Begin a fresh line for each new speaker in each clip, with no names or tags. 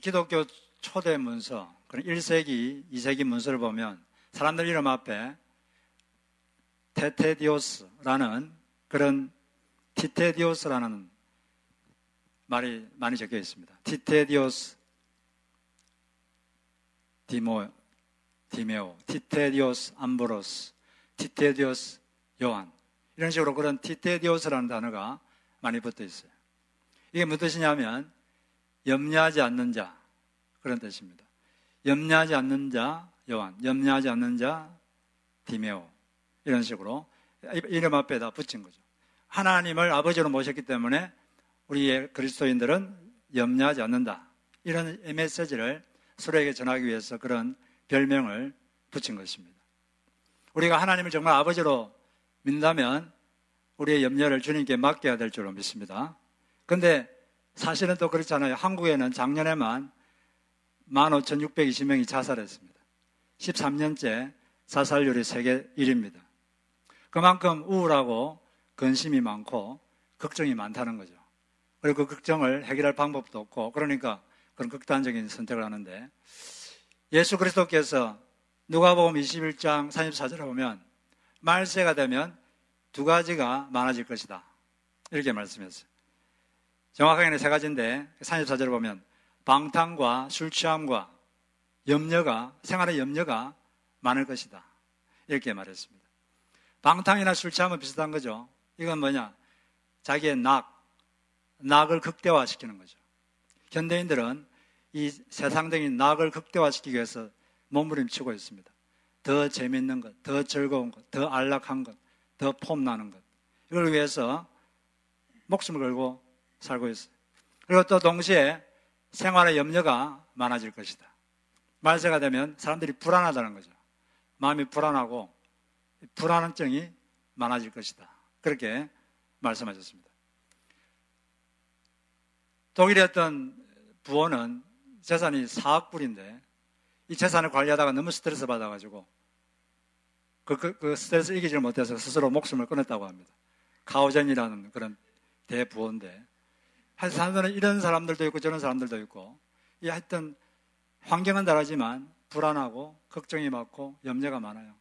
기독교 초대 문서, 그런 1세기, 2세기 문서를 보면 사람들 이름 앞에 테테디오스라는 그런 티테디오스라는 말이 많이 적혀 있습니다. 티테디오스 디메오, 티테디오스 암브로스, 티테디오스 요한, 이런 식으로 그런 티테디오스라는 단어가 많이 붙어 있어요. 이게 무슨 뜻이냐면 염려하지 않는 자, 그런 뜻입니다. 염려하지 않는 자 요한, 염려하지 않는 자 디메오, 이런 식으로 이름 앞에다 붙인 거죠. 하나님을 아버지로 모셨기 때문에 우리의 그리스도인들은 염려하지 않는다, 이런 메시지를 서로에게 전하기 위해서 그런 별명을 붙인 것입니다. 우리가 하나님을 정말 아버지로 믿는다면 우리의 염려를 주님께 맡겨야 될 줄로 믿습니다. 그런데 사실은 또 그렇잖아요. 한국에는 작년에만 15,620명이 자살했습니다. 13년째 자살률이 세계 1위입니다. 그만큼 우울하고 근심이 많고 걱정이 많다는 거죠. 그리고 그 걱정을 해결할 방법도 없고, 그러니까 그런 극단적인 선택을 하는데, 예수 그리스도께서 누가복음 21장 34절에 보면 말세가 되면 두 가지가 많아질 것이다, 이렇게 말씀했어요. 정확하게는 세 가지인데 34절을 보면 방탕과 술 취함과 염려가, 생활의 염려가 많을 것이다, 이렇게 말했습니다. 방탕이나 술 취함은 비슷한 거죠. 이건 뭐냐? 자기의 낙을 극대화시키는 거죠. 현대인들은 이 세상적인 낙을 극대화시키기 위해서 몸부림치고 있습니다. 더 재밌는 것, 더 즐거운 것, 더 안락한 것, 더 폼나는 것, 이걸 위해서 목숨을 걸고 살고 있어요. 그리고 또 동시에 생활의 염려가 많아질 것이다. 말세가 되면 사람들이 불안하다는 거죠. 마음이 불안하고 불안증이 많아질 것이다, 그렇게 말씀하셨습니다. 독일의 어떤 부원은 재산이 4억 불인데 이 재산을 관리하다가 너무 스트레스 받아가지고 그 스트레스 이기지를 못해서 스스로 목숨을 끊었다고 합니다. 가오젠이라는 그런 대부원인데, 사람들은 이런 사람들도 있고 저런 사람들도 있고, 하여튼 환경은 다르지만 불안하고 걱정이 많고 염려가 많아요.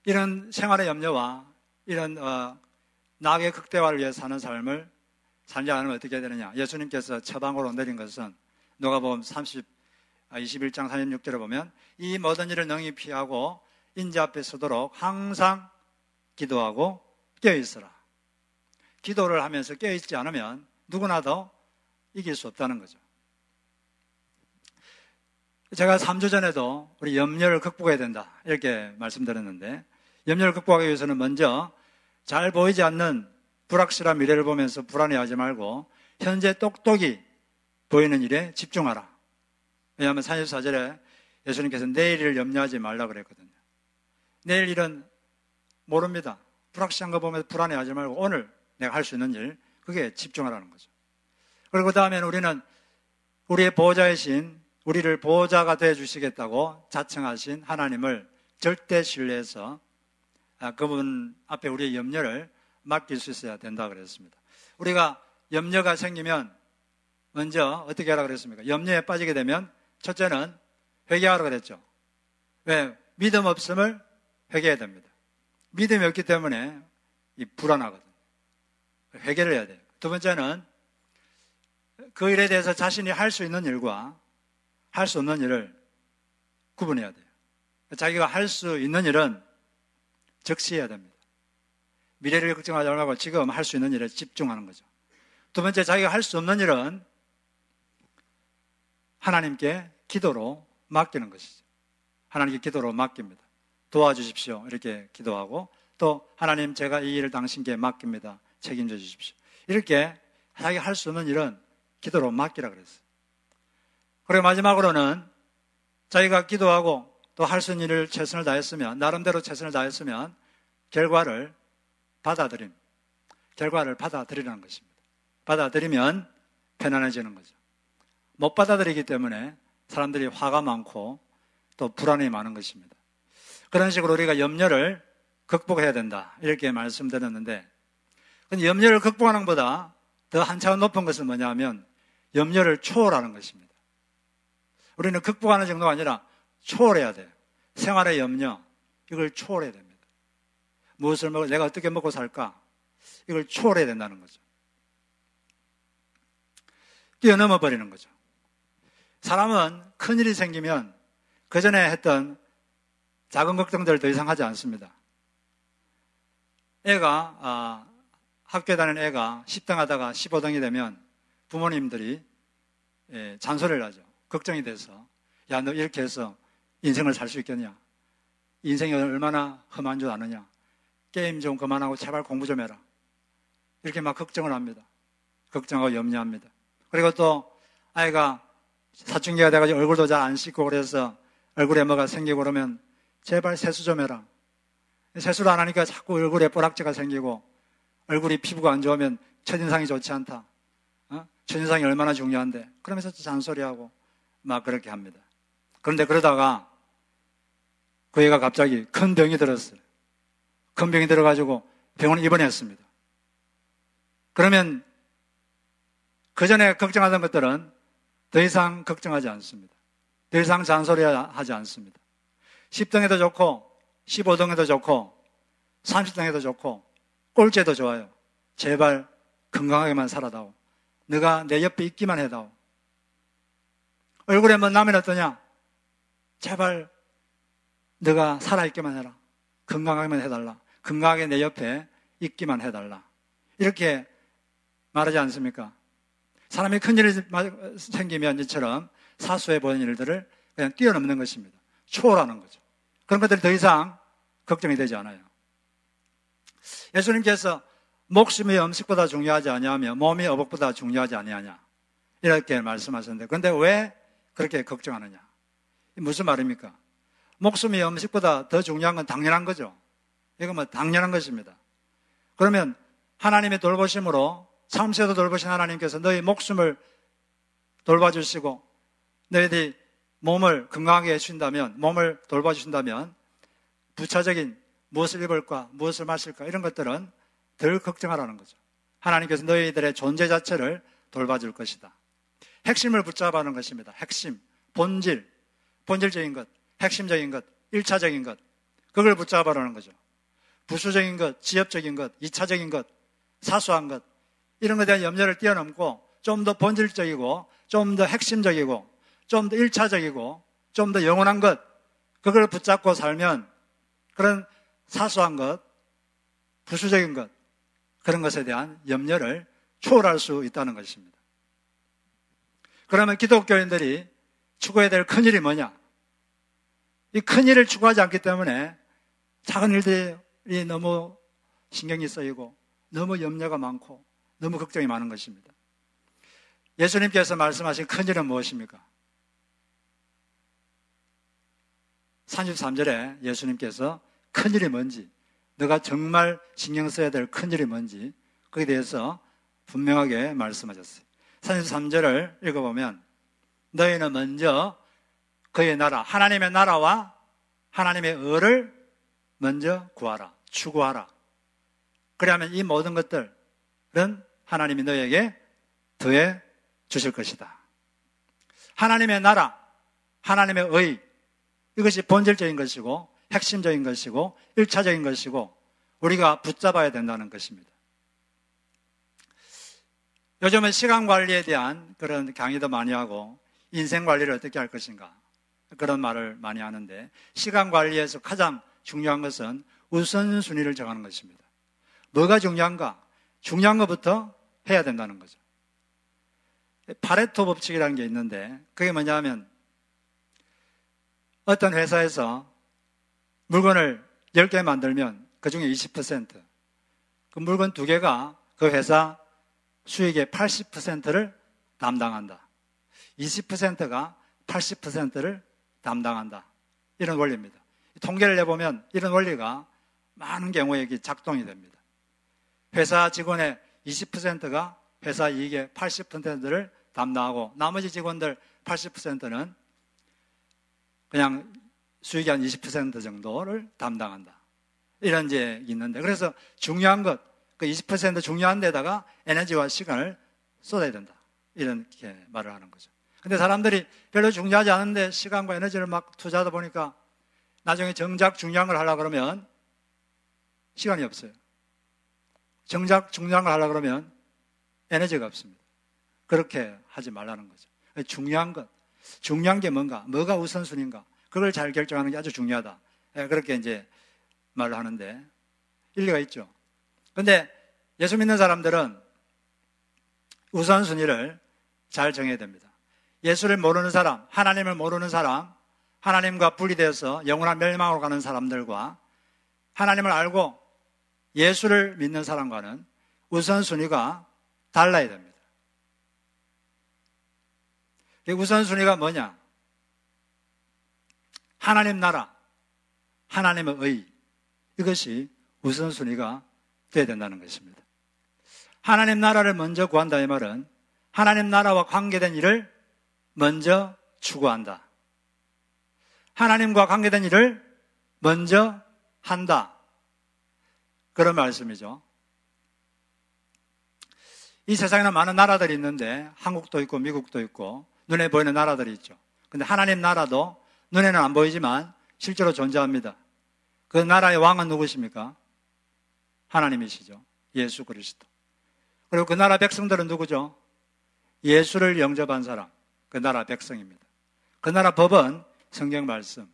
이런 생활의 염려와 이런 낙의 극대화를 위해 사는 삶을 살지 않으면 어떻게 해야 되느냐? 예수님께서 처방으로 내린 것은 누가복음 21장 36절에 보면 이 모든 일을 능히 피하고 인자 앞에 서도록 항상 기도하고 깨어있으라. 기도를 하면서 깨어있지 않으면 누구나도 이길 수 없다는 거죠. 제가 3주 전에도 우리 염려를 극복해야 된다, 이렇게 말씀드렸는데, 염려를 극복하기 위해서는 먼저 잘 보이지 않는 불확실한 미래를 보면서 불안해하지 말고 현재 똑똑히 보이는 일에 집중하라. 왜냐하면 34절에 예수님께서 내일을 염려하지 말라 그랬거든요. 내일 일은 모릅니다. 불확실한 거 보면서 불안해하지 말고 오늘 내가 할 수 있는 일, 그게 집중하라는 거죠. 그리고 그 다음에는 우리는 우리의 보호자이신, 우리를 보호자가 되어주시겠다고 자청하신 하나님을 절대 신뢰해서 그분 앞에 우리의 염려를 맡길 수 있어야 된다 그랬습니다. 우리가 염려가 생기면 먼저 어떻게 하라고 그랬습니까? 염려에 빠지게 되면 첫째는 회개하라고 그랬죠. 왜? 믿음 없음을 회개해야 됩니다. 믿음이 없기 때문에 불안하거든요. 회개를 해야 돼요. 두 번째는 그 일에 대해서 자신이 할 수 있는 일과 할 수 없는 일을 구분해야 돼요. 자기가 할 수 있는 일은 적시해야 됩니다. 미래를 걱정하지 말고 지금 할 수 있는 일에 집중하는 거죠. 두 번째, 자기가 할 수 없는 일은 하나님께 기도로 맡기는 것이죠. 하나님께 기도로 맡깁니다. 도와주십시오, 이렇게 기도하고, 또 하나님, 제가 이 일을 당신께 맡깁니다, 책임져 주십시오, 이렇게 자기가 할 수 없는 일은 기도로 맡기라 그랬어요. 그리고 마지막으로는 자기가 기도하고 또 할 수 있는 일을 최선을 다했으면, 나름대로 최선을 다했으면 결과를 받아들이라는 것입니다. 받아들이면 편안해지는 거죠. 못 받아들이기 때문에 사람들이 화가 많고 또 불안이 많은 것입니다. 그런 식으로 우리가 염려를 극복해야 된다, 이렇게 말씀드렸는데, 근데 염려를 극복하는 것보다 더 한 차원 높은 것은 뭐냐면 염려를 초월하는 것입니다. 우리는 극복하는 정도가 아니라 초월해야 돼요. 생활의 염려, 이걸 초월해야 됩니다. 무엇을 먹어, 내가 어떻게 먹고 살까? 이걸 초월해야 된다는 거죠. 뛰어넘어 버리는 거죠. 사람은 큰일이 생기면 그 전에 했던 작은 걱정들을 더 이상 하지 않습니다. 학교에 다니는 애가 10등 하다가 15등이 되면 부모님들이 잔소리를 하죠. 걱정이 돼서. 야, 너 이렇게 해서 인생을 살 수 있겠냐? 인생이 얼마나 험한 줄 아느냐? 게임 좀 그만하고 제발 공부 좀 해라. 이렇게 막 걱정을 합니다. 걱정하고 염려합니다. 그리고 또 아이가 사춘기가 돼가지고 얼굴도 잘 안 씻고 그래서 얼굴에 뭐가 생기고 그러면 제발 세수 좀 해라. 세수를 안 하니까 자꾸 얼굴에 뽀락지가 생기고 얼굴이 피부가 안 좋으면 첫인상이 좋지 않다. 첫인상이 얼마나 중요한데. 그러면서 잔소리하고 막 그렇게 합니다. 그런데 그러다가 그 애가 갑자기 큰 병이 들었어요. 큰 병이 들어가지고 병원에 입원했습니다. 그러면 그 전에 걱정하던 것들은 더 이상 걱정하지 않습니다. 더 이상 잔소리하지 않습니다. 10등에도 좋고 15등에도 좋고 30등에도 좋고 꼴찌도 좋아요. 제발 건강하게만 살아다오. 네가 내 옆에 있기만 해다오. 얼굴에 뭐 나면 어떠냐? 제발 네가 살아있기만 해라. 건강하게만 해달라. 건강하게 내 옆에 있기만 해달라. 이렇게 말하지 않습니까? 사람이 큰일이 생기면 이처럼 사소해 보이는 일들을 그냥 뛰어넘는 것입니다. 초월하는 거죠. 그런 것들이 더 이상 걱정이 되지 않아요. 예수님께서 목숨이 음식보다 중요하지 아니하며 몸이 어복보다 중요하지 아니하냐 이렇게 말씀하셨는데, 그런데 왜 그렇게 걱정하느냐? 무슨 말입니까? 목숨이 음식보다 더 중요한 건 당연한 거죠. 이건 뭐 당연한 것입니다. 그러면 하나님의 돌보심으로 참새도 돌보신 하나님께서 너희 목숨을 돌봐주시고 너희들이 몸을 건강하게 해주신다면, 몸을 돌봐주신다면 부차적인 무엇을 입을까, 무엇을 마실까 이런 것들은 덜 걱정하라는 거죠. 하나님께서 너희들의 존재 자체를 돌봐줄 것이다. 핵심을 붙잡아는 것입니다. 핵심, 본질, 본질적인 것, 핵심적인 것, 1차적인 것, 그걸 붙잡아라는 거죠. 부수적인 것, 지엽적인 것, 2차적인 것, 사소한 것, 이런 것에 대한 염려를 뛰어넘고 좀 더 본질적이고 좀 더 핵심적이고 좀 더 1차적이고 좀 더 영원한 것, 그걸 붙잡고 살면 그런 사소한 것, 부수적인 것, 그런 것에 대한 염려를 초월할 수 있다는 것입니다. 그러면 기독교인들이 추구해야 될 큰일이 뭐냐? 이 큰일을 추구하지 않기 때문에 작은 일들이 너무 신경이 쓰이고 너무 염려가 많고 너무 걱정이 많은 것입니다. 예수님께서 말씀하신 큰일은 무엇입니까? 33절에 예수님께서 큰일이 뭔지, 너가 정말 신경 써야 될 큰일이 뭔지 거기에 대해서 분명하게 말씀하셨어요. 33절을 읽어보면 너희는 먼저 그의 나라, 하나님의 나라와 하나님의 의를 먼저 구하라, 추구하라. 그래야만 이 모든 것들은 하나님이 너에게 더해 주실 것이다. 하나님의 나라, 하나님의 의, 이것이 본질적인 것이고 핵심적인 것이고 1차적인 것이고 우리가 붙잡아야 된다는 것입니다. 요즘은 시간 관리에 대한 그런 강의도 많이 하고 인생 관리를 어떻게 할 것인가 그런 말을 많이 하는데, 시간 관리에서 가장 중요한 것은 우선순위를 정하는 것입니다. 뭐가 중요한가? 중요한 것부터 해야 된다는 거죠. 파레토 법칙이라는 게 있는데 그게 뭐냐 하면 어떤 회사에서 물건을 10개 만들면 그 중에 20%, 그 물건 2개가 그 회사 수익의 80%를 담당한다. 20%가 80%를 담당한다. 이런 원리입니다. 통계를 내보면 이런 원리가 많은 경우에 작동이 됩니다. 회사 직원의 20%가 회사 이익의 80%를 담당하고 나머지 직원들 80%는 그냥 수익이 한 20% 정도를 담당한다. 이런 게 있는데, 그래서 중요한 것, 그 20% 중요한 데다가 에너지와 시간을 쏟아야 된다. 이렇게 말을 하는 거죠. 근데 사람들이 별로 중요하지 않은데 시간과 에너지를 막 투자하다 보니까 나중에 정작 중요한 걸 하려고 그러면 시간이 없어요. 정작 중요한 걸 하려고 그러면 에너지가 없습니다. 그렇게 하지 말라는 거죠. 중요한 게 뭔가, 뭐가 우선순위인가, 그걸 잘 결정하는 게 아주 중요하다. 그렇게 이제 말을 하는데 일리가 있죠. 근데 예수 믿는 사람들은 우선순위를 잘 정해야 됩니다. 예수를 모르는 사람, 하나님을 모르는 사람, 하나님과 분리되어서 영원한 멸망으로 가는 사람들과 하나님을 알고 예수를 믿는 사람과는 우선순위가 달라야 됩니다. 우선순위가 뭐냐? 하나님 나라, 하나님의 의, 이것이 우선순위가 되어야 된다는 것입니다. 하나님 나라를 먼저 구한다 이 말은 하나님 나라와 관계된 일을 먼저 추구한다. 하나님과 관계된 일을 먼저 한다. 그런 말씀이죠. 이 세상에는 많은 나라들이 있는데 한국도 있고 미국도 있고 눈에 보이는 나라들이 있죠. 근데 하나님 나라도 눈에는 안 보이지만 실제로 존재합니다. 그 나라의 왕은 누구십니까? 하나님이시죠. 예수 그리스도. 그리고 그 나라 백성들은 누구죠? 예수를 영접한 사람, 그 나라 백성입니다. 그 나라 법은 성경 말씀,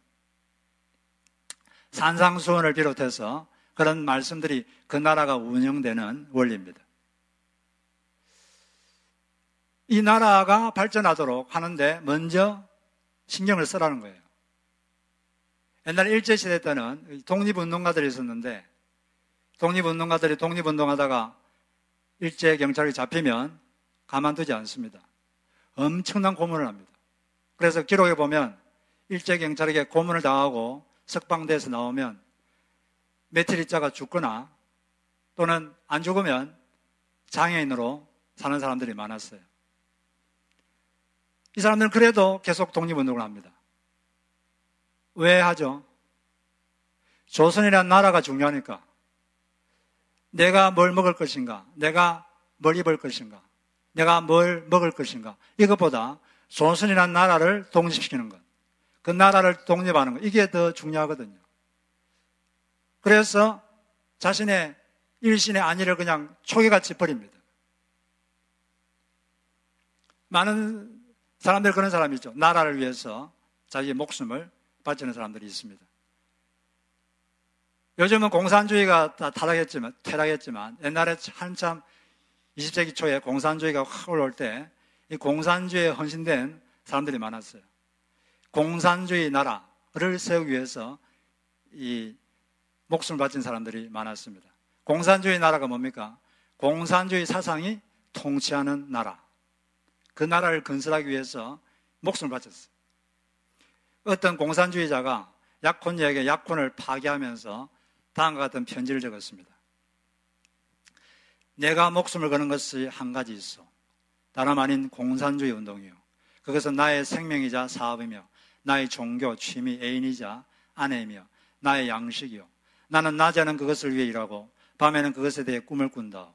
산상수훈을 비롯해서 그런 말씀들이 그 나라가 운영되는 원리입니다. 이 나라가 발전하도록 하는데 먼저 신경을 쓰라는 거예요. 옛날 일제시대 때는 독립운동가들이 있었는데 독립운동가들이 독립운동하다가 일제경찰이 잡히면 가만두지 않습니다. 엄청난 고문을 합니다. 그래서 기록에 보면 일제경찰에게 고문을 당하고 석방돼서 나오면 며칠 있다가 죽거나 또는 안 죽으면 장애인으로 사는 사람들이 많았어요. 이 사람들은 그래도 계속 독립운동을 합니다. 왜 하죠? 조선이라는 나라가 중요하니까. 내가 뭘 먹을 것인가? 내가 뭘 입을 것인가? 내가 뭘 먹을 것인가? 이것보다 조선이라는 나라를 독립시키는 것, 그 나라를 독립하는 것, 이게 더 중요하거든요. 그래서 자신의 일신의 안위를 그냥 초기같이 버립니다. 많은 사람들 그런 사람이 있죠. 나라를 위해서 자기의 목숨을 바치는 사람들이 있습니다. 요즘은 공산주의가 다 퇴락했지만 옛날에 한참 20세기 초에 공산주의가 확 올라올 때 이 공산주의에 헌신된 사람들이 많았어요. 공산주의 나라를 세우기 위해서 이 목숨을 바친 사람들이 많았습니다. 공산주의 나라가 뭡니까? 공산주의 사상이 통치하는 나라. 그 나라를 건설하기 위해서 목숨을 바쳤어요. 어떤 공산주의자가 약혼녀에게 약혼을 파기하면서 다음과 같은 편지를 적었습니다. 내가 목숨을 거는 것이 한 가지 있어. 다름 아닌 공산주의 운동이요. 그것은 나의 생명이자 사업이며 나의 종교, 취미, 애인이자 아내이며 나의 양식이요. 나는 낮에는 그것을 위해 일하고 밤에는 그것에 대해 꿈을 꾼다.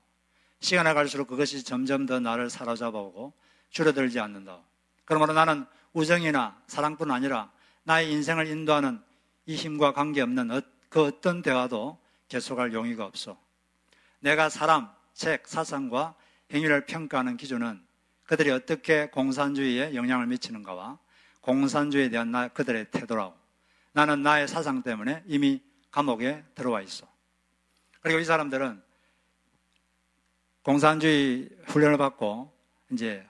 시간이 갈수록 그것이 점점 더 나를 사로잡아오고 줄어들지 않는다. 그러므로 나는 우정이나 사랑뿐 아니라 나의 인생을 인도하는 이 힘과 관계없는 그 어떤 대화도 계속할 용의가 없어. 내가 사람, 책, 사상과 행위를 평가하는 기준은 그들이 어떻게 공산주의에 영향을 미치는가와 공산주의에 대한 그들의 태도라고. 나는 나의 사상 때문에 이미 감옥에 들어와 있어. 그리고 이 사람들은 공산주의 훈련을 받고 이제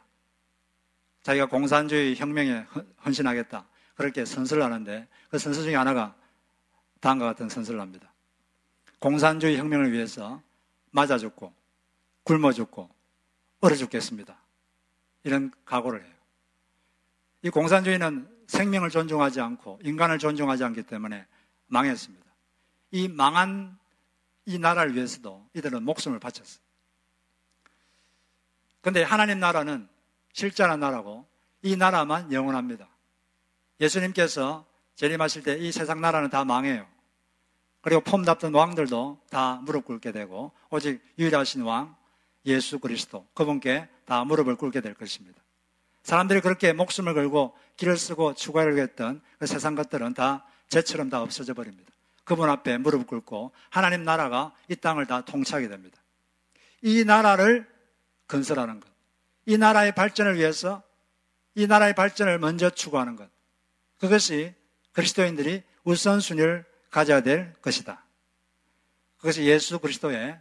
자기가 공산주의 혁명에 헌신하겠다. 그렇게 선서를 하는데 그 선서 중에 하나가 다음과 같은 선서를 합니다. 공산주의 혁명을 위해서 맞아 죽고 굶어 죽고 얼어 죽겠습니다. 이런 각오를 해요. 이 공산주의는 생명을 존중하지 않고 인간을 존중하지 않기 때문에 망했습니다. 이 망한 이 나라를 위해서도 이들은 목숨을 바쳤어요. 그런데 하나님 나라는 실존한 나라고 이 나라만 영원합니다. 예수님께서 재림하실 때 이 세상 나라는 다 망해요. 그리고 폼 잡던 왕들도 다 무릎 꿇게 되고 오직 유일하신 왕 예수 그리스도, 그분께 다 무릎을 꿇게 될 것입니다. 사람들이 그렇게 목숨을 걸고 길을 쓰고 추구하려고 했던 그 세상 것들은 다 죄처럼 다 없어져 버립니다. 그분 앞에 무릎 꿇고 하나님 나라가 이 땅을 다 통치하게 됩니다. 이 나라를 건설하는 것, 이 나라의 발전을 위해서 이 나라의 발전을 먼저 추구하는 것, 그것이 그리스도인들이 우선순위를 가져야 될 것이다. 그것이 예수 그리스도의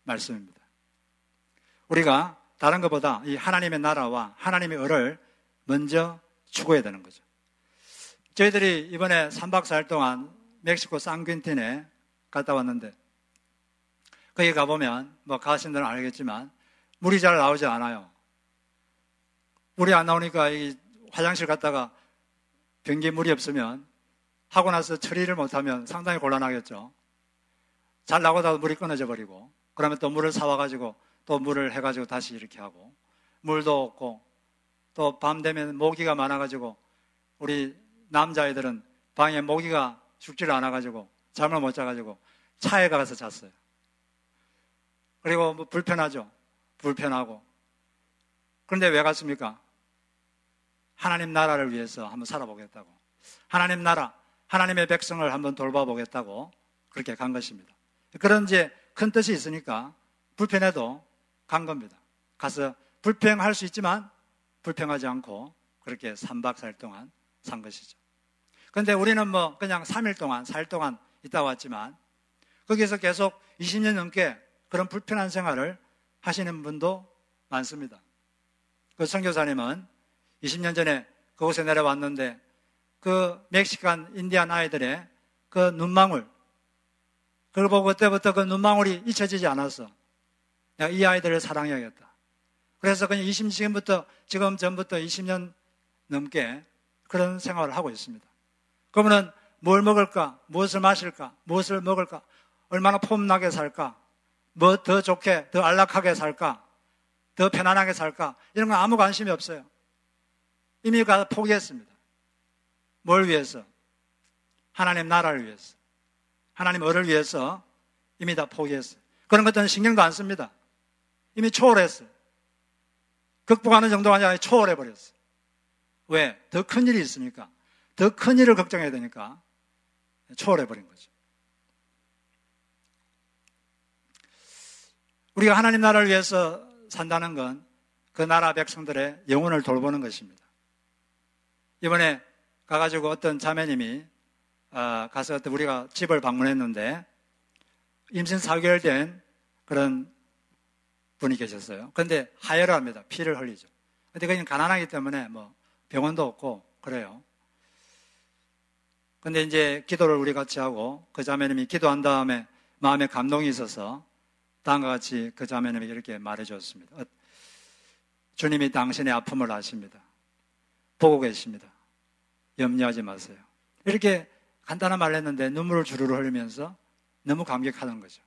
말씀입니다. 우리가 다른 것보다 이 하나님의 나라와 하나님의 의를 먼저 추구해야 되는 거죠. 저희들이 이번에 3박 4일 동안 멕시코 산퀸틴에 갔다 왔는데, 거기 가보면 뭐 가신 분들은 알겠지만 물이 잘 나오지 않아요. 물이 안 나오니까 이 화장실 갔다가 변기에 물이 없으면 하고 나서 처리를 못하면 상당히 곤란하겠죠. 잘 나오다가 물이 끊어져 버리고, 그러면 또 물을 사와가지고 또 물을 해가지고 다시 이렇게 하고, 물도 없고, 또 밤 되면 모기가 많아가지고 우리 남자애들은 방에 모기가 죽지를 않아가지고 잠을 못 자가지고 차에 가서 잤어요. 그리고 뭐 불편하죠. 불편하고. 그런데 왜 갔습니까? 하나님 나라를 위해서 한번 살아보겠다고, 하나님 나라, 하나님의 백성을 한번 돌봐보겠다고 그렇게 간 것입니다. 그런 이제 큰 뜻이 있으니까 불편해도 간 겁니다. 가서 불평할 수 있지만 불평하지 않고 그렇게 3박 4일 동안 산 것이죠. 그런데 우리는 뭐 그냥 3일 동안, 4일 동안 있다 왔지만 거기서 계속 20년 넘게 그런 불편한 생활을 하시는 분도 많습니다. 그 선교사님은 20년 전에 그곳에 내려왔는데 그 멕시칸 인디안 아이들의 그 눈망울, 그걸 보고 그때부터 그 눈망울이 잊혀지지 않았어. 내가 이 아이들을 사랑해야겠다. 그래서 그냥 지금 전부터 20년 넘게 그런 생활을 하고 있습니다. 그러면 뭘 먹을까? 무엇을 마실까? 무엇을 먹을까? 얼마나 폼나게 살까? 뭐 더 좋게, 더 안락하게 살까? 더 편안하게 살까? 이런 건 아무 관심이 없어요. 이미 포기했습니다. 뭘 위해서? 하나님 나라를 위해서, 하나님 의를 위해서 이미 다 포기했어요. 그런 것들은 신경도 안 씁니다. 이미 초월했어요. 극복하는 정도가 아니라 초월해버렸어요. 왜? 더 큰 일이 있으니까. 더 큰 일을 걱정해야 되니까 초월해버린 거죠. 우리가 하나님 나라를 위해서 산다는 건 그 나라 백성들의 영혼을 돌보는 것입니다. 이번에 가가지고 어떤 자매님이 가서 우리가 집을 방문했는데 임신 4개월 된 그런 분이 계셨어요. 그런데 하혈을 합니다. 피를 흘리죠. 근데 그냥 가난하기 때문에 뭐 병원도 없고 그래요. 근데 이제 기도를 우리 같이 하고 그 자매님이 기도한 다음에 마음에 감동이 있어서 다음과 같이 그 자매님에게 이렇게 말해줬습니다. 주님이 당신의 아픔을 아십니다. 보고 계십니다. 염려하지 마세요. 이렇게 간단한 말을 했는데 눈물을 주르르 흘리면서 너무 감격하는 거죠.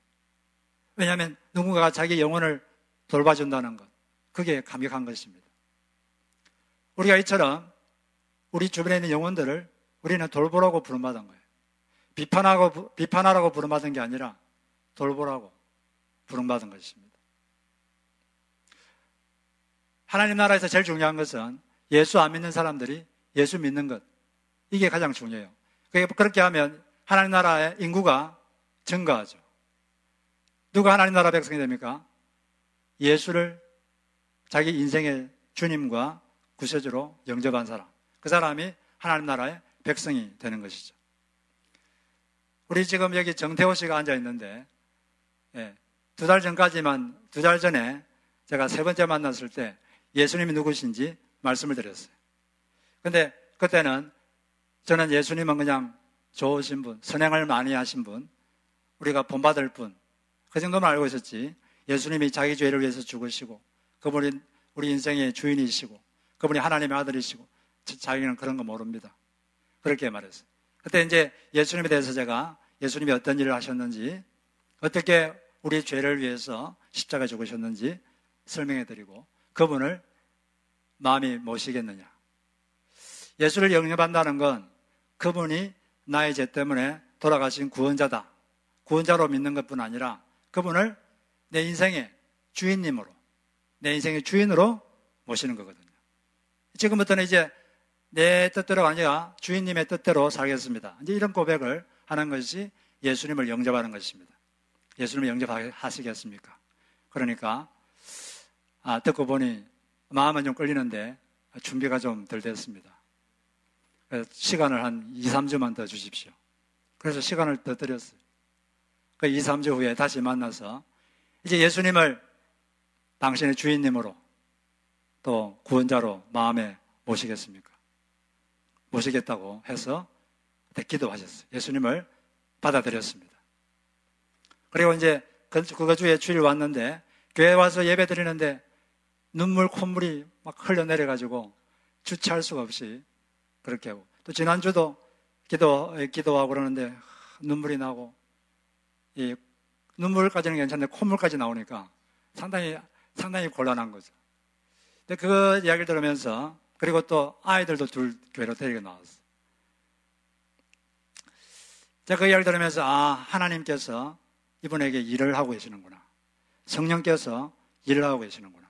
왜냐하면 누군가가 자기 영혼을 돌봐준다는 것, 그게 감격한 것입니다. 우리가 이처럼 우리 주변에 있는 영혼들을 우리는 돌보라고 부름받은 거예요. 비판하라고 부름받은 게 아니라 돌보라고 부름받은 것입니다. 하나님 나라에서 제일 중요한 것은 예수 안 믿는 사람들이 예수 믿는 것, 이게 가장 중요해요. 그렇게 하면 하나님 나라의 인구가 증가하죠. 누가 하나님 나라 백성이 됩니까? 예수를 자기 인생의 주님과 구세주로 영접한 사람, 그 사람이 하나님 나라의 백성이 되는 것이죠. 우리 지금 여기 정태호 씨가 앉아 있는데 2달 전에 제가 3번째 만났을 때 예수님이 누구신지 말씀을 드렸어요. 근데 그때는 저는 예수님은 그냥 좋으신 분, 선행을 많이 하신 분, 우리가 본받을 분, 그 정도만 알고 있었지, 예수님이 자기 죄를 위해서 죽으시고 그분이 우리 인생의 주인이시고 그분이 하나님의 아들이시고 자기는 그런 거 모릅니다. 그렇게 말했어요. 그때 이제 예수님에 대해서 제가 예수님이 어떤 일을 하셨는지, 어떻게 우리 죄를 위해서 십자가에 죽으셨는지 설명해 드리고 그분을 마음이 모시겠느냐. 예수를 영접한다는 건 그분이 나의 죄 때문에 돌아가신 구원자다, 구원자로 믿는 것뿐 아니라 그분을 내 인생의 주인님으로, 내 인생의 주인으로 모시는 거거든요. 지금부터는 이제 내 뜻대로가 아니라 주인님의 뜻대로 살겠습니다. 이제 이런 고백을 하는 것이 예수님을 영접하는 것입니다. 예수님을 영접하시겠습니까? 그러니까 듣고 보니 마음은 좀 끌리는데 준비가 좀 덜 됐습니다. 그래서 시간을 한 2, 3주만 더 주십시오. 그래서 시간을 더 드렸어요. 그 2, 3주 후에 다시 만나서 이제 예수님을 당신의 주인님으로 또 구원자로 마음에 모시겠습니까? 모시겠다고 해서 기도하셨어요. 예수님을 받아들였습니다. 그리고 이제 그 주에 주일 왔는데 교회 와서 예배 드리는데 눈물, 콧물이 막 흘러내려가지고 주체할 수가 없이 그렇게 하고, 또 지난주도 기도하고 그러는데 눈물이 나고, 이 눈물까지는 괜찮은데 콧물까지 나오니까 상당히 곤란한 거죠. 근데 그 이야기를 들으면서, 그리고 또 아이들도 둘 교회로 데리고 나왔어요. 제가 그 이야기를 들으면서 하나님께서 이분에게 일을 하고 계시는구나, 성령께서 일을 하고 계시는구나,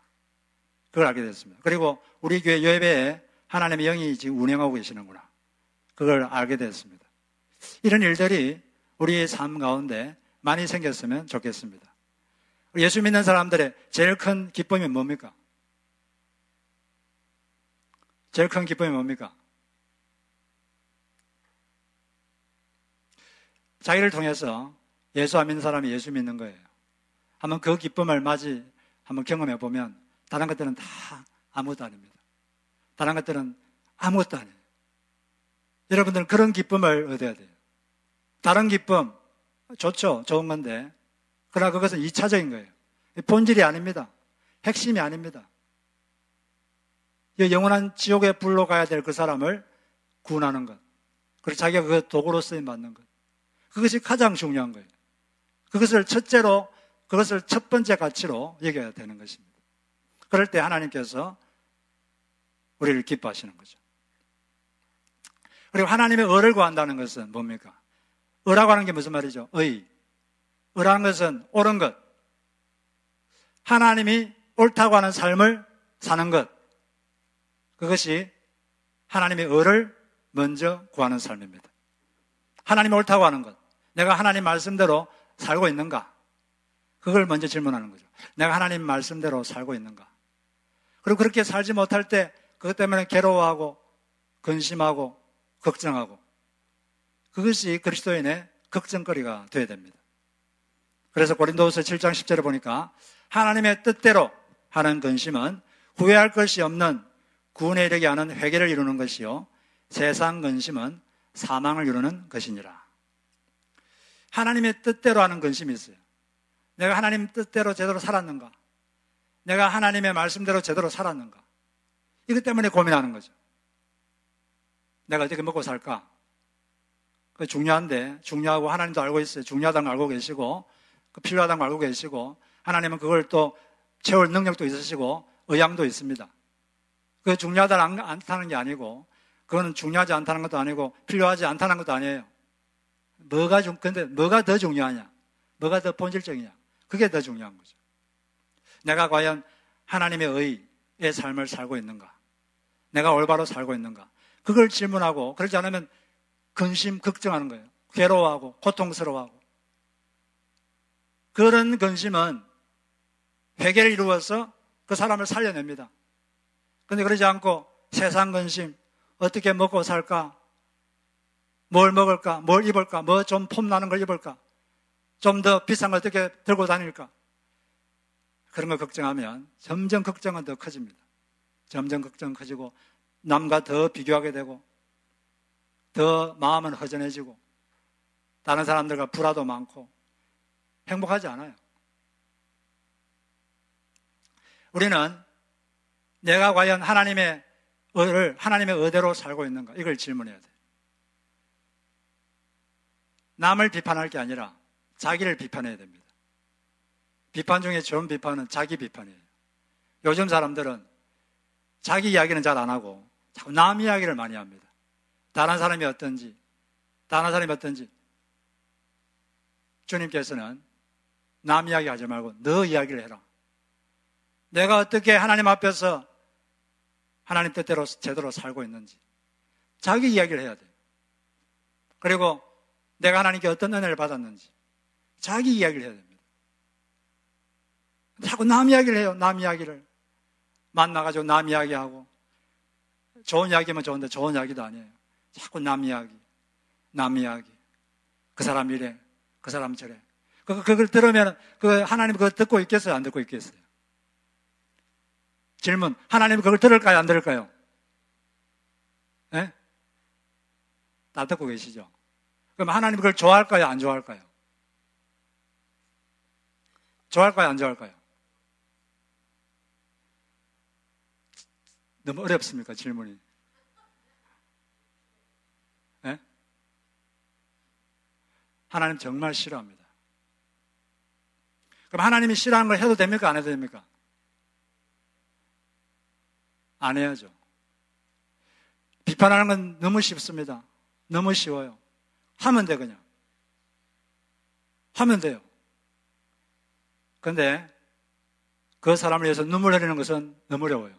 그걸 알게 됐습니다. 그리고 우리 교회 예배에 하나님의 영이 지금 운행하고 계시는구나, 그걸 알게 됐습니다. 이런 일들이 우리의 삶 가운데 많이 생겼으면 좋겠습니다. 예수 믿는 사람들의 제일 큰 기쁨이 뭡니까? 제일 큰 기쁨이 뭡니까? 자기를 통해서 예수 안 믿는 사람이 예수 믿는 거예요. 한번 그 기쁨을 한번 경험해 보면 다른 것들은 다 아무것도 아닙니다. 다른 것들은 아무것도 아니에요. 여러분들은 그런 기쁨을 얻어야 돼요. 다른 기쁨 좋죠, 좋은 건데, 그러나 그것은 2차적인 거예요. 본질이 아닙니다. 핵심이 아닙니다. 영원한 지옥의 불로 가야 될 그 사람을 구원하는 것, 그리고 자기가 그 도구로 쓰임 받는 것, 그것이 가장 중요한 거예요. 그것을 첫 번째 가치로 여겨야 되는 것입니다. 그럴 때 하나님께서 우리를 기뻐하시는 거죠. 그리고 하나님의 의를 구한다는 것은 뭡니까? 의라고 하는 게 무슨 말이죠? 의라는 것은 옳은 것, 하나님이 옳다고 하는 삶을 사는 것, 그것이 하나님의 의를 먼저 구하는 삶입니다. 하나님이 옳다고 하는 것, 내가 하나님 말씀대로 살고 있는가? 그걸 먼저 질문하는 거죠. 내가 하나님 말씀대로 살고 있는가? 그리고 그렇게 살지 못할 때 그것 때문에 괴로워하고 근심하고 걱정하고, 그것이 그리스도인의 걱정거리가 되어야 됩니다. 그래서 고린도후서 7장 10절에 보니까 하나님의 뜻대로 하는 근심은 후회할 것이 없는 구원에 이르게 하는 회개를 이루는 것이요, 세상 근심은 사망을 이루는 것이니라. 하나님의 뜻대로 하는 근심이 있어요. 내가 하나님 뜻대로 제대로 살았는가? 내가 하나님의 말씀대로 제대로 살았는가? 이것 때문에 고민하는 거죠. 내가 어떻게 먹고 살까? 그 중요한데, 중요하고 하나님도 알고 있어요. 중요하다는 걸 알고 계시고, 필요하다는 걸 알고 계시고, 하나님은 그걸 또 채울 능력도 있으시고 의향도 있습니다. 그게 중요하지 않다는 게 아니고, 그거는 중요하지 않다는 것도 아니고 필요하지 않다는 것도 아니에요. 근데 뭐가 더 중요하냐? 뭐가 더 본질적이냐? 그게 더 중요한 거죠. 내가 과연 하나님의 의의 삶을 살고 있는가? 내가 올바로 살고 있는가? 그걸 질문하고, 그러지 않으면 근심, 걱정하는 거예요. 괴로워하고 고통스러워하고. 그런 근심은 회개를 이루어서 그 사람을 살려냅니다. 그런데 그러지 않고 세상 근심, 어떻게 먹고 살까? 뭘 먹을까? 뭘 입을까? 뭐 좀 폼나는 걸 입을까? 좀 더 비싼 걸 어떻게 들고 다닐까? 그런 걸 걱정하면 점점 걱정은 더 커집니다. 점점 걱정은 커지고 남과 더 비교하게 되고 더 마음은 허전해지고 다른 사람들과 불화도 많고 행복하지 않아요. 우리는 내가 과연 하나님의 의대로 살고 있는가? 이걸 질문해야 돼요. 남을 비판할 게 아니라 자기를 비판해야 됩니다. 비판 중에 좋은 비판은 자기 비판이에요. 요즘 사람들은 자기 이야기는 잘 안 하고 자꾸 남 이야기를 많이 합니다. 다른 사람이 어떤지. 주님께서는 남 이야기 하지 말고 너 이야기를 해라. 내가 어떻게 하나님 앞에서 하나님 뜻대로 제대로 살고 있는지 자기 이야기를 해야 돼요. 그리고 내가 하나님께 어떤 은혜를 받았는지 자기 이야기를 해야 됩니다. 자꾸 남 이야기를 해요. 남 이야기를 만나가지고 남 이야기하고, 좋은 이야기면 좋은데 좋은 이야기도 아니에요. 자꾸 남 이야기, 남 이야기. 그 사람 이래, 그 사람 저래. 그걸 들으면 하나님 그거 듣고 있겠어요? 안 듣고 있겠어요? 질문, 하나님 그걸 들을까요? 안 들을까요? 예? 다 듣고 계시죠? 그럼 하나님 그걸 좋아할까요? 안 좋아할까요? 좋아할까요? 안 좋아할까요? 너무 어렵습니까? 질문이. 예? 하나님 정말 싫어합니다. 그럼 하나님이 싫어하는 걸 해도 됩니까? 안 해도 됩니까? 안 해야죠. 비판하는 건 너무 쉽습니다. 너무 쉬워요. 하면 돼, 그냥. 하면 돼요. 그런데 그 사람을 위해서 눈물 흘리는 것은 너무 어려워요.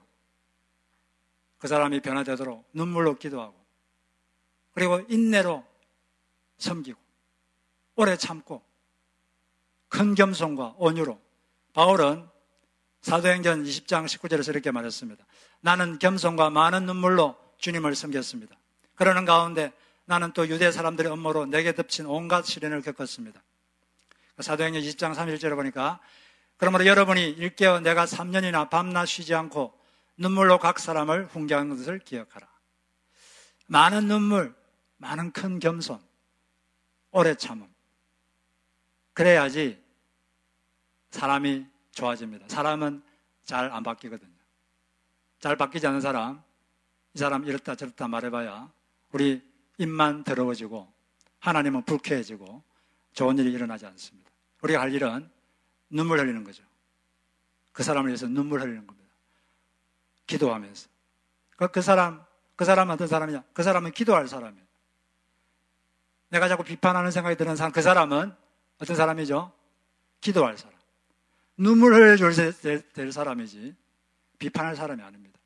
그 사람이 변화되도록 눈물로 기도하고, 그리고 인내로 섬기고, 오래 참고, 큰 겸손과 온유로. 바울은 사도행전 20장 19절에서 이렇게 말했습니다. 나는 겸손과 많은 눈물로 주님을 섬겼습니다. 그러는 가운데 나는 또 유대 사람들의 음모로 내게 덮친 온갖 시련을 겪었습니다. 사도행전 20장 31절에 보니까, 그러므로 여러분이 일깨어 내가 3년이나 밤낮 쉬지 않고 눈물로 각 사람을 훈계한 것을 기억하라. 많은 눈물, 많은 큰 겸손, 오래 참음. 그래야지 사람이 좋아집니다. 사람은 잘 안 바뀌거든요. 잘 바뀌지 않는 사람, 이 사람 이렇다 저렇다 말해봐야 우리 입만 더러워지고 하나님은 불쾌해지고 좋은 일이 일어나지 않습니다. 우리가 할 일은 눈물 흘리는 거죠. 그 사람을 위해서 눈물 흘리는 겁니다. 기도하면서. 그 사람은 어떤 사람이냐? 그 사람은 기도할 사람이에요. 내가 자꾸 비판하는 생각이 드는 사람, 그 사람은 어떤 사람이죠? 기도할 사람. 눈물 흘려줄 될 사람이지 비판할 사람이 아닙니다.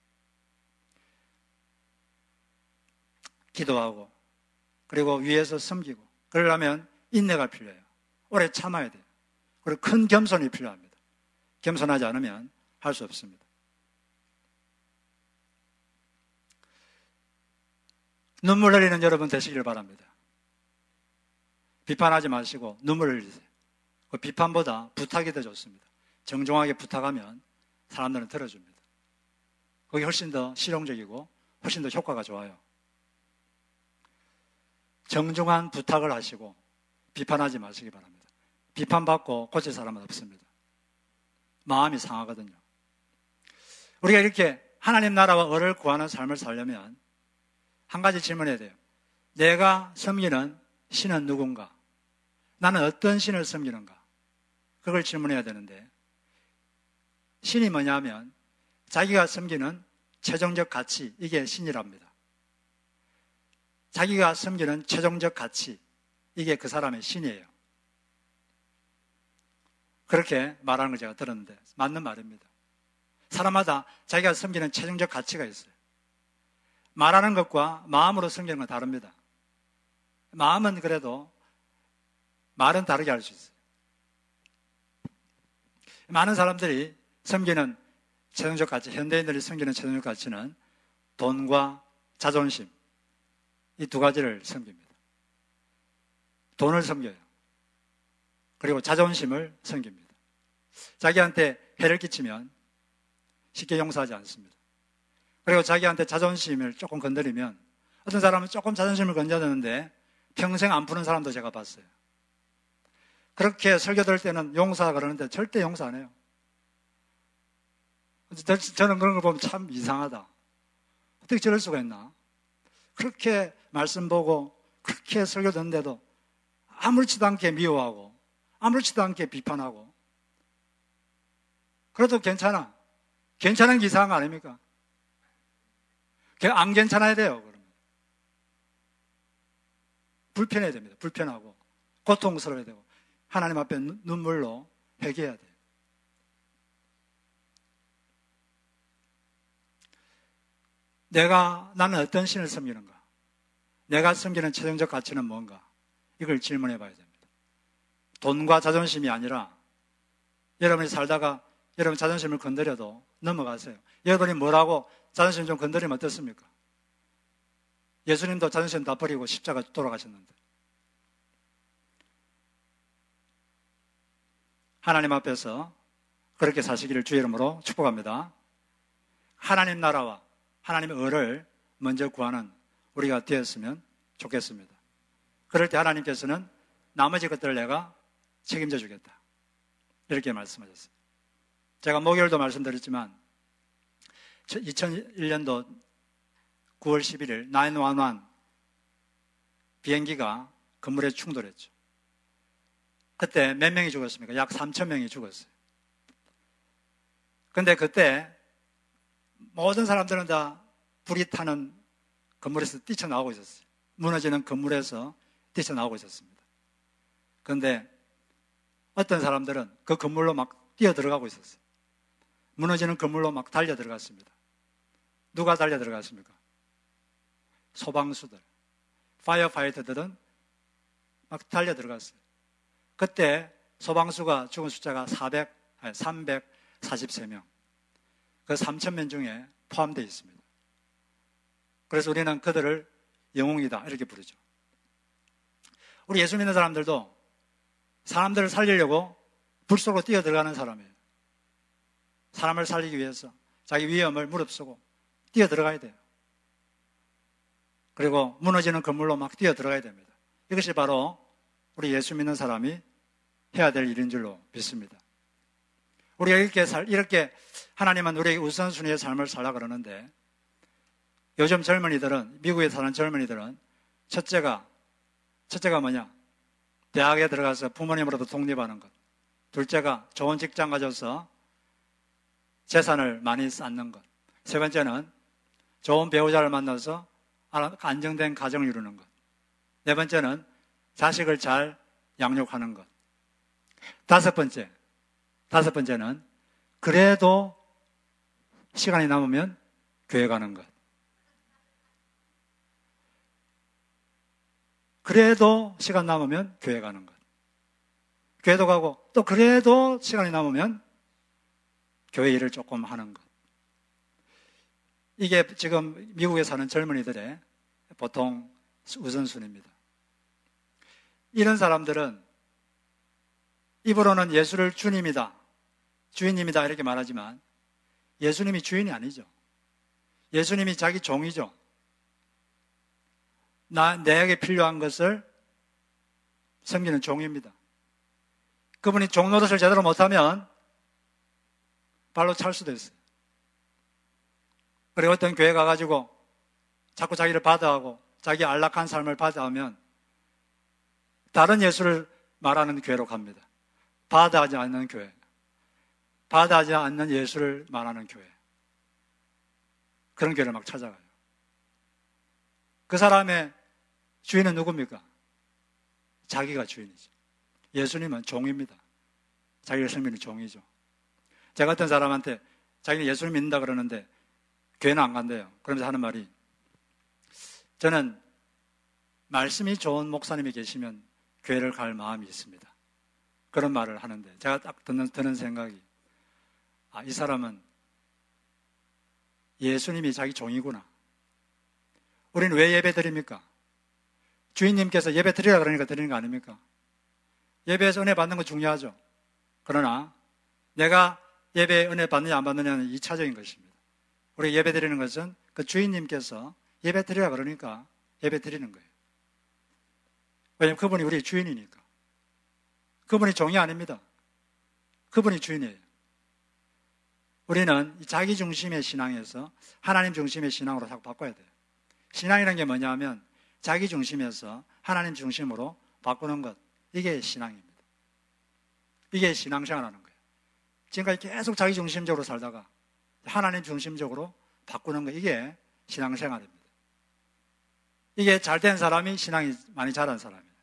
기도하고, 그리고 위에서 섬기고, 그러려면 인내가 필요해요. 오래 참아야 돼요. 그리고 큰 겸손이 필요합니다. 겸손하지 않으면 할 수 없습니다. 눈물 흘리는 여러분 되시길 바랍니다. 비판하지 마시고 눈물 흘리세요. 그 비판보다 부탁이 더 좋습니다. 정중하게 부탁하면 사람들은 들어줍니다. 그게 훨씬 더 실용적이고 훨씬 더 효과가 좋아요. 정중한 부탁을 하시고 비판하지 마시기 바랍니다. 비판받고 고칠 사람은 없습니다. 마음이 상하거든요. 우리가 이렇게 하나님 나라와 을을 구하는 삶을 살려면 한 가지 질문해야 돼요. 내가 섬기는 신은 누군가? 나는 어떤 신을 섬기는가? 그걸 질문해야 되는데, 신이 뭐냐면 자기가 섬기는 최종적 가치, 이게 신이랍니다. 자기가 섬기는 최종적 가치, 이게 그 사람의 신이에요. 그렇게 말하는 걸 제가 들었는데 맞는 말입니다. 사람마다 자기가 섬기는 최종적 가치가 있어요. 말하는 것과 마음으로 섬기는 건 다릅니다. 마음은 그래도 말은 다르게 할 수 있어요. 많은 사람들이 섬기는 최종적 가치, 현대인들이 섬기는 최종적 가치는 돈과 자존심, 이 두 가지를 섬깁니다. 돈을 섬겨요. 그리고 자존심을 섬깁니다. 자기한테 해를 끼치면 쉽게 용서하지 않습니다. 그리고 자기한테 자존심을 조금 건드리면, 어떤 사람은 조금 자존심을 건져드는데 평생 안 푸는 사람도 제가 봤어요. 그렇게 설교 들을 때는 용서 그러는데 절대 용서 안 해요. 저는 그런 걸 보면 참 이상하다. 어떻게 저럴 수가 있나? 그렇게 말씀 보고 그렇게 설교 듣는데도 아무렇지도 않게 미워하고 아무렇지도 않게 비판하고, 그래도 괜찮아. 괜찮은 게 이상한 거 아닙니까? 안 괜찮아야 돼요. 그러면 불편해야 됩니다. 불편하고 고통스러워야 되고 하나님 앞에 눈물로 회개해야 돼요. 나는 어떤 신을 섬기는가? 내가 섬기는 최종적 가치는 뭔가? 이걸 질문해 봐야 됩니다. 돈과 자존심이 아니라 여러분이 살다가 여러분 자존심을 건드려도 넘어가세요. 여러분이 뭐라고 자존심 좀 건드리면 어떻습니까? 예수님도 자존심 다 버리고 십자가 돌아가셨는데. 하나님 앞에서 그렇게 사시기를 주의 이름으로 축복합니다. 하나님 나라와 하나님의 의를 먼저 구하는 우리가 되었으면 좋겠습니다. 그럴 때 하나님께서는 나머지 것들을 내가 책임져 주겠다. 이렇게 말씀하셨어요. 제가 목요일도 말씀드렸지만 2001년도 9월 11일 911 비행기가 건물에 충돌했죠. 그때 몇 명이 죽었습니까? 약 3,000명이 죽었어요. 근데 그때 모든 사람들은 다 불이 타는 건물에서 뛰쳐나오고 있었어요. 무너지는 건물에서 뛰쳐나오고 있었습니다. 그런데 어떤 사람들은 그 건물로 막 뛰어 들어가고 있었어요. 무너지는 건물로 막 달려 들어갔습니다. 누가 달려 들어갔습니까? 소방수들, 파이어파이터들은 막 달려 들어갔어요. 그때 소방수가 죽은 숫자가 343명. 그 3,000명 중에 포함되어 있습니다. 그래서 우리는 그들을 영웅이다 이렇게 부르죠. 우리 예수 믿는 사람들도 사람들을 살리려고 불 속으로 뛰어 들어가는 사람이에요. 사람을 살리기 위해서 자기 위험을 무릅쓰고 뛰어 들어가야 돼요. 그리고 무너지는 건물로 막 뛰어 들어가야 됩니다. 이것이 바로 우리 예수 믿는 사람이 해야 될 일인 줄로 믿습니다. 우리가 이렇게 하나님은 우리에게 우선순위의 삶을 살라 그러는데 요즘 젊은이들은, 미국에 사는 젊은이들은 첫째가 뭐냐? 대학에 들어가서 부모님으로부터 독립하는 것. 둘째가 좋은 직장 가져서 재산을 많이 쌓는 것. 세 번째는 좋은 배우자를 만나서 안정된 가정을 이루는 것. 네 번째는 자식을 잘 양육하는 것. 다섯 번째는 그래도 시간이 남으면 교회 가는 것. 그래도 시간 남으면 교회 가는 것. 교회도 가고 또 그래도 시간이 남으면 교회 일을 조금 하는 것. 이게 지금 미국에 사는 젊은이들의 보통 우선순위입니다. 이런 사람들은 입으로는 예수를 주님이다, 주인님이다 이렇게 말하지만 예수님이 주인이 아니죠. 예수님이 자기 종이죠. 내게 필요한 것을 섬기는 종입니다. 그분이 종 노릇을 제대로 못하면 발로 찰 수도 있어요. 그리고 어떤 교회 가가지고 자꾸 자기를 바다하고 자기 안락한 삶을 바다하면 다른 예수를 말하는 교회로 갑니다. 바다하지 않는 교회, 바다하지 않는 예수를 말하는 교회, 그런 교회를 막 찾아가요. 그 사람의 주인은 누굽니까? 자기가 주인이죠. 예수님은 종입니다. 자기를 섬기는 종이죠. 제가 어떤 사람한테 자기는 예수를 믿는다 그러는데 교회는 안 간대요. 그러면서 하는 말이, 저는 말씀이 좋은 목사님이 계시면 교회를 갈 마음이 있습니다. 그런 말을 하는데 제가 딱 드는 생각이, 이 사람은 예수님이 자기 종이구나. 우리는 왜 예배 드립니까? 주인님께서 예배 드리라 그러니까 드리는 거 아닙니까? 예배에서 은혜 받는 건 중요하죠. 그러나 내가 예배에 은혜 받느냐 안 받느냐는 2차적인 것입니다. 우리가 예배 드리는 것은 그 주인님께서 예배 드리라 그러니까 예배 드리는 거예요. 왜냐하면 그분이 우리의 주인이니까. 그분이 종이 아닙니다. 그분이 주인이에요. 우리는 자기 중심의 신앙에서 하나님 중심의 신앙으로 자꾸 바꿔야 돼요. 신앙이라는 게 뭐냐면 자기 중심에서 하나님 중심으로 바꾸는 것, 이게 신앙입니다. 이게 신앙생활하는 거예요. 지금까지 계속 자기 중심적으로 살다가 하나님 중심적으로 바꾸는 거, 이게 신앙생활입니다. 이게 잘된 사람이 신앙이 많이 자란 사람이에요.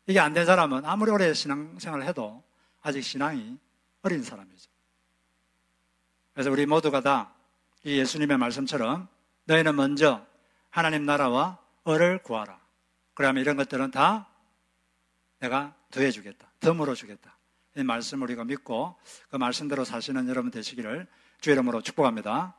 이게 안 된 사람은 아무리 오래 신앙생활을 해도 아직 신앙이 어린 사람이죠. 그래서 우리 모두가 다 이 예수님의 말씀처럼 너희는 먼저 하나님 나라와 을을 구하라. 그러면 이런 것들은 다 내가 더해주겠다. 덤으로 주겠다. 이 말씀을 우리가 믿고 그 말씀대로 사시는 여러분 되시기를 주의 이름으로 축복합니다.